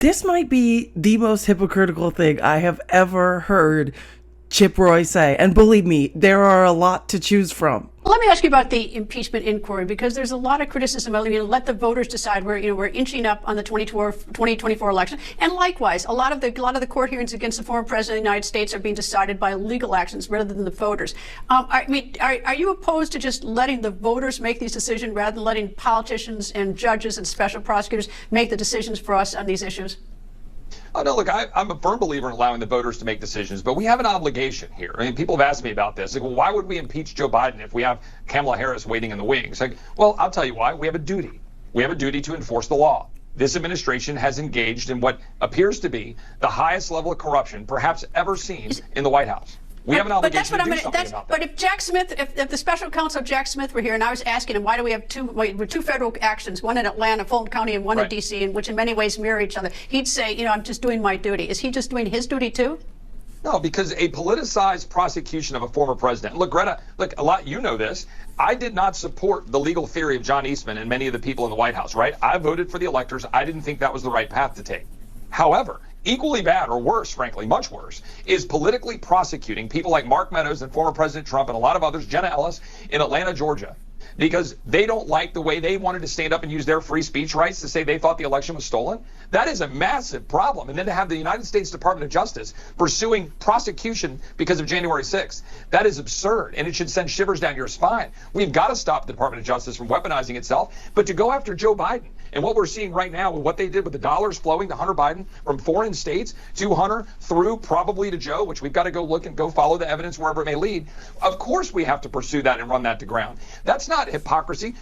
This might be the most hypocritical thing I have ever heard Chip Roy say. And believe me, there are a lot to choose from. Let me ask you about the impeachment inquiry, because there's a lot of criticism of, let the voters decide. We're inching up on the 2024 election, and likewise, a lot of the court hearings against the former president of the United States are being decided by legal actions rather than the voters. Are you opposed to just letting the voters make these decisions rather than letting politicians and judges and special prosecutors make the decisions for us on these issues? Oh, no, look, I'm a firm believer in allowing the voters to make decisions, but we have an obligation here. I mean, people have asked me about this. Like, well, why would we impeach Joe Biden if we have Kamala Harris waiting in the wings? Like, well, I'll tell you why. We have a duty. We have a duty to enforce the law. This administration has engaged in what appears to be the highest level of corruption perhaps ever seen in the White House. We have an obligation to do something about that. But if Jack Smith, if the special counsel Jack Smith were here, and I was asking him, why do we have two federal actions, one in Atlanta, Fulton County, and one in D.C., which in many ways mirror each other, he'd say, I'm just doing my duty. Is he just doing his duty too? No, because a politicized prosecution of a former president. Look, Greta, look, you know this. I did not support the legal theory of John Eastman and many of the people in the White House, right? I voted for the electors. I didn't think that was the right path to take. However, equally bad, or worse, frankly, much worse, is politically prosecuting people like Mark Meadows and former President Trump and a lot of others, Jenna Ellis, in Atlanta, Georgia, because they don't like the way they wanted to stand up and use their free speech rights to say they thought the election was stolen. That is a massive problem. And then to have the United States Department of Justice pursuing prosecution because of January 6th, that is absurd, and it should send shivers down your spine. We've got to stop the Department of Justice from weaponizing itself, but to go after Joe Biden and what we're seeing right now with what they did with the dollars flowing to Hunter Biden from foreign states to Hunter through probably to Joe, which we've got to go look and go follow the evidence wherever it may lead. Of course we have to pursue that and run that to ground. That's not hypocrisy.